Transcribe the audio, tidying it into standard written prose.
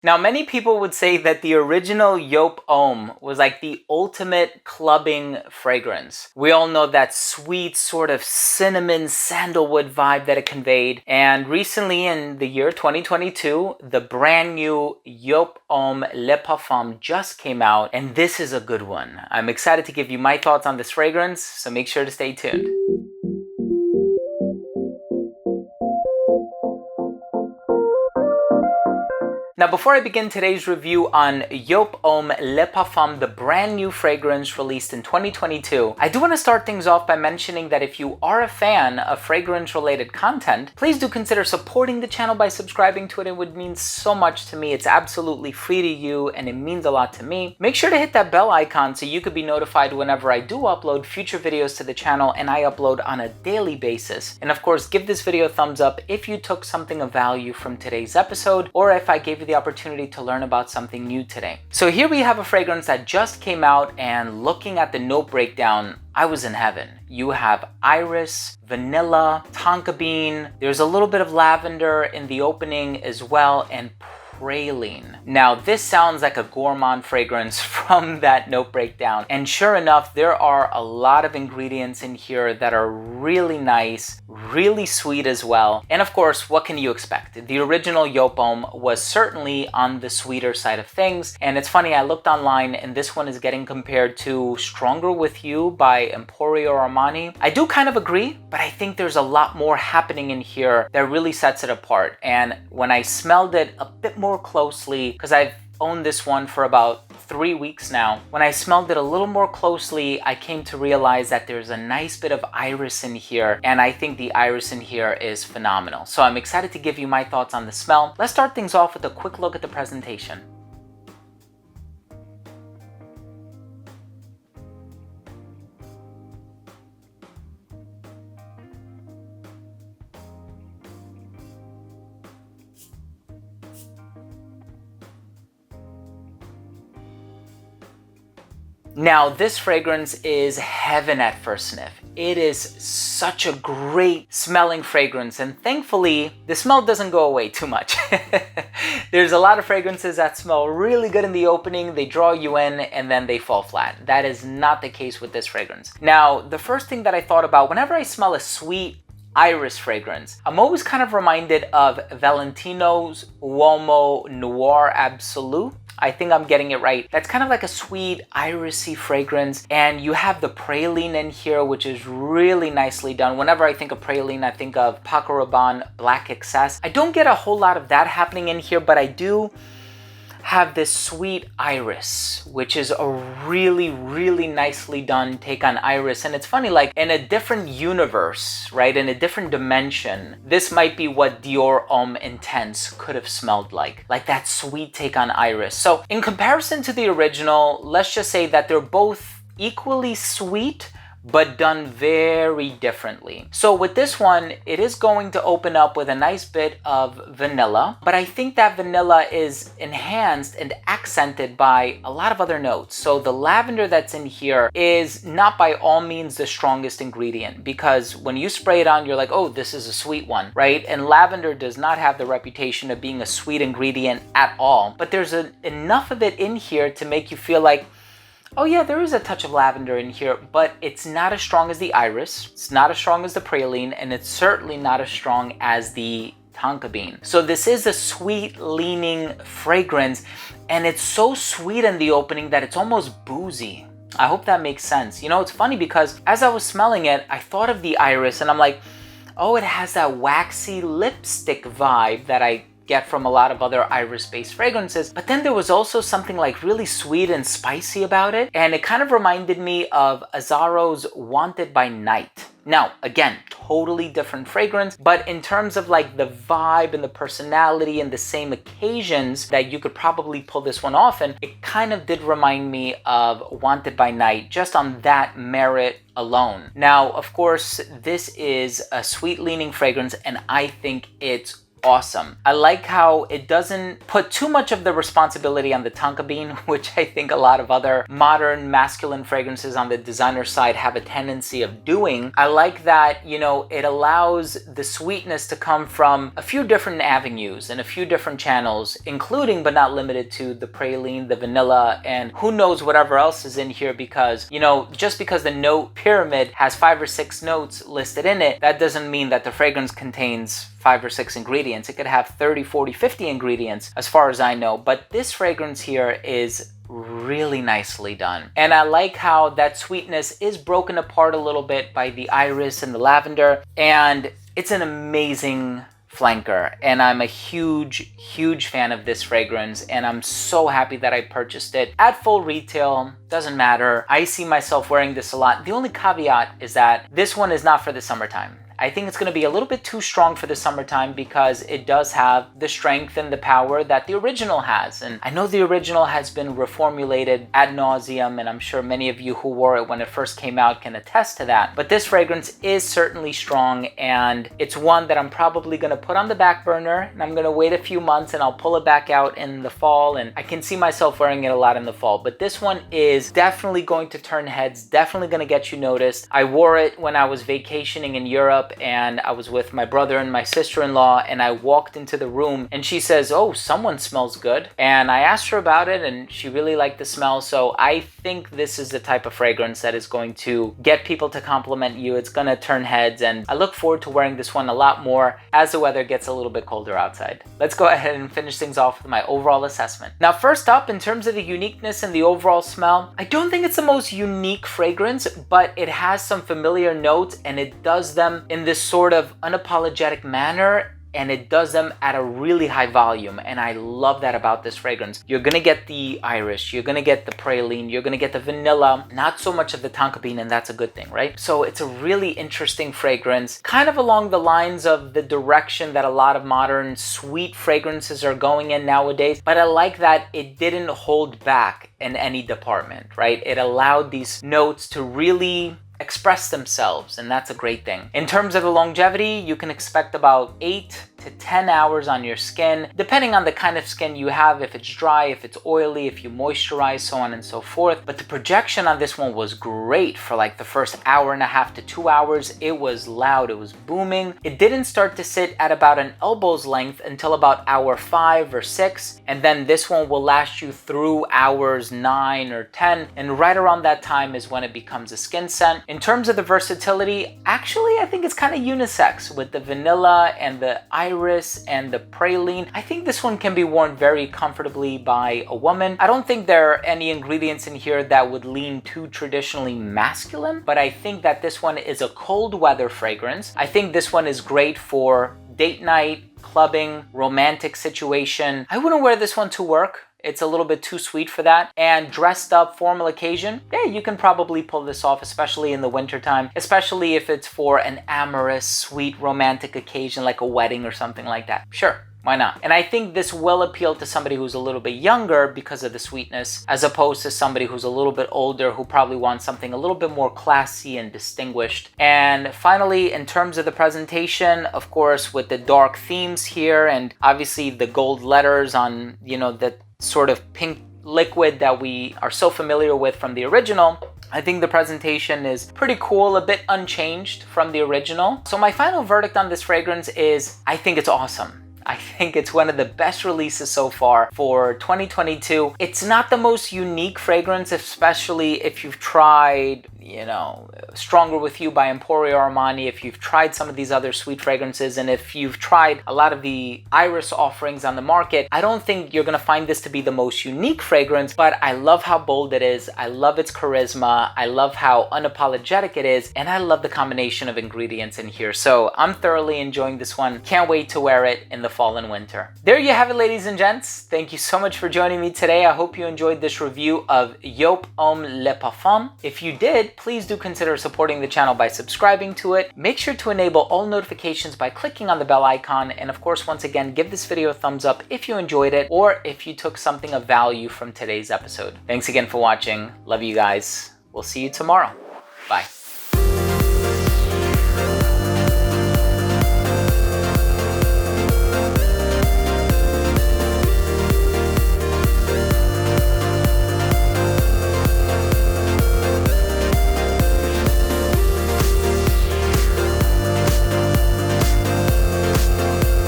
Now, many people would say that the original Joop Homme was like the ultimate clubbing fragrance. We all know that sweet sort of cinnamon sandalwood vibe that it conveyed. And recently in the year 2022, the brand new Joop Homme Le Parfum just came out, and this is a good one. I'm excited to give you my thoughts on this fragrance, so make sure to stay tuned. Now, before I begin today's review on Joop Homme Le Parfum, the brand new fragrance released in 2022, I do want to start things off by mentioning that if you are a fan of fragrance-related content, please do consider supporting the channel by subscribing to it. It would mean so much to me. It's absolutely free to you, and it means a lot to me. Make sure to hit that bell icon so you could be notified whenever I do upload future videos to the channel, and I upload on a daily basis. And of course, give this video a thumbs up if you took something of value from today's episode, or if I gave you the opportunity to learn about something new today. So here we have a fragrance that just came out, and looking at the note breakdown, I was in heaven. You have iris, vanilla, tonka bean, there's a little bit of lavender in the opening as well, and praline. Now, this sounds like a gourmand fragrance from that note breakdown. And sure enough, there are a lot of ingredients in here that are really nice, really sweet as well. And of course, what can you expect? The original Joop Homme was certainly on the sweeter side of things. And it's funny, I looked online and this one is getting compared to Stronger With You by Emporio Armani. I do kind of agree, but I think there's a lot more happening in here that really sets it apart. And when I smelled it a bit more closely, because I've owned this one for about 3 weeks now, when I smelled it a little more closely, I came to realize that there's a nice bit of iris in here, and I think the iris in here is phenomenal. So I'm excited to give you my thoughts on the smell. Let's start things off with a quick look at the presentation. Now, this fragrance is heaven at first sniff. It is such a great smelling fragrance, and thankfully, the smell doesn't go away too much. There's a lot of fragrances that smell really good in the opening, they draw you in, and then they fall flat. That is not the case with this fragrance. Now, the first thing that I thought about whenever I smell a sweet iris fragrance, I'm always kind of reminded of Valentino's Uomo Noir Absolute. I think I'm getting it right. That's kind of like a sweet irisy fragrance, and you have the praline in here, which is really nicely done. Whenever I think of praline, I think of Paco Rabanne Black Excess. I don't get a whole lot of that happening in here, but I do have this sweet iris, which is a really, really nicely done take on iris. And it's funny, like in a different universe, right, in a different dimension, this might be what Dior Homme Intense could have smelled like that sweet take on iris. So in comparison to the original, let's just say that they're both equally sweet, but done very differently. So with this one, it is going to open up with a nice bit of vanilla, but I think that vanilla is enhanced and accented by a lot of other notes. So the lavender that's in here is not by all means the strongest ingredient, because when you spray it on, you're like, oh, this is a sweet one, right? And lavender does not have the reputation of being a sweet ingredient at all, but there's enough of it in here to make you feel like, oh yeah, there is a touch of lavender in here, but it's not as strong as the iris, it's not as strong as the praline, and it's certainly not as strong as the tonka bean. So this is a sweet leaning fragrance, and it's so sweet in the opening that it's almost boozy. I hope that makes sense. You know, it's funny because as I was smelling it, I thought of the iris and I'm like, oh, it has that waxy lipstick vibe that I get from a lot of other iris-based fragrances, but then there was also something like really sweet and spicy about it, and it kind of reminded me of Azzaro's Wanted by Night. Now, again, totally different fragrance, but in terms of like the vibe and the personality and the same occasions that you could probably pull this one off in, it kind of did remind me of Wanted by Night, just on that merit alone. Now, of course, this is a sweet leaning fragrance, and I think it's awesome. I like how it doesn't put too much of the responsibility on the tonka bean, which I think a lot of other modern masculine fragrances on the designer side have a tendency of doing. I like that, you know, it allows the sweetness to come from a few different avenues and a few different channels, including but not limited to the praline, the vanilla, and who knows whatever else is in here, because, you know, just because the note pyramid has 5 or 6 notes listed in it, that doesn't mean that the fragrance contains 5 or 6 ingredients. It could have 30, 40, 50 ingredients as far as I know, but this fragrance here is really nicely done. And I like how that sweetness is broken apart a little bit by the iris and the lavender, and it's an amazing flanker, and I'm a huge fan of this fragrance, and I'm so happy that I purchased it at full retail. Doesn't matter, I see myself wearing this a lot. The only caveat is that this one is not for the summertime. I think it's going to be a little bit too strong for the summertime because it does have the strength and the power that the original has. And I know the original has been reformulated ad nauseum, and I'm sure many of you who wore it when it first came out can attest to that. But this fragrance is certainly strong, and it's one that I'm probably going to put on the back burner, and I'm going to wait a few months and I'll pull it back out in the fall, and I can see myself wearing it a lot in the fall. But this one is definitely going to turn heads, definitely going to get you noticed. I wore it when I was vacationing in Europe, and I was with my brother and my sister-in-law, and I walked into the room and she says, "Oh, someone smells good." And I asked her about it, and she really liked the smell. So I think this is the type of fragrance that is going to get people to compliment you. It's going to turn heads, and I look forward to wearing this one a lot more as the weather gets a little bit colder outside. Let's go ahead and finish things off with my overall assessment. Now, first up, in terms of the uniqueness and the overall smell, I don't think it's the most unique fragrance, but it has some familiar notes, and it does them in this sort of unapologetic manner, and it does them at a really high volume, and I love that about this fragrance. You're gonna get the iris, you're gonna get the praline, you're gonna get the vanilla, not so much of the tonka bean, and that's a good thing, right? So it's a really interesting fragrance, kind of along the lines of the direction that a lot of modern sweet fragrances are going in nowadays, but I like that it didn't hold back in any department, right? It allowed these notes to really express themselves, and that's a great thing. In terms of the longevity, you can expect about 8 to 10 hours on your skin, depending on the kind of skin you have, if it's dry, if it's oily, if you moisturize, so on and so forth. But the projection on this one was great for like the first hour and a half to 2 hours. It was loud, it was booming. It didn't start to sit at about an elbow's length until about hour 5 or 6, and then this one will last you through hours 9 or 10, and right around that time is when it becomes a skin scent. In terms of the versatility, actually I think it's kind of unisex with the vanilla and the iris and the praline. I think this one can be worn very comfortably by a woman. I don't think there are any ingredients in here that would lean too traditionally masculine, but I think that this one is a cold weather fragrance. I think this one is great for date night, clubbing, romantic situation. I wouldn't wear this one to work. It's a little bit too sweet for that. And dressed up formal occasion, yeah, you can probably pull this off, especially in the wintertime, especially if it's for an amorous, sweet, romantic occasion like a wedding or something like that. Sure, why not? And I think this will appeal to somebody who's a little bit younger because of the sweetness, as opposed to somebody who's a little bit older who probably wants something a little bit more classy and distinguished. And finally, in terms of the presentation, of course, with the dark themes here, and obviously the gold letters on, you know, the sort of pink liquid that we are so familiar with from the original, I think the presentation is pretty cool, a bit unchanged from the original. So my final verdict on this fragrance is, I think it's awesome. I think it's one of the best releases so far for 2022. It's not the most unique fragrance, especially if you've tried, you know, Stronger With You by Emporio Armani, if you've tried some of these other sweet fragrances, and if you've tried a lot of the iris offerings on the market. I don't think you're gonna find this to be the most unique fragrance, but I love how bold it is. I love its charisma. I love how unapologetic it is, and I love the combination of ingredients in here. So I'm thoroughly enjoying this one. Can't wait to wear it in the fall and winter. There you have it, ladies and gents. Thank you so much for joining me today. I hope you enjoyed this review of Joop Homme Le Parfum. If you did, please do consider supporting the channel by subscribing to it. Make sure to enable all notifications by clicking on the bell icon. And of course, once again, give this video a thumbs up if you enjoyed it or if you took something of value from today's episode. Thanks again for watching. Love you guys. We'll see you tomorrow. Bye.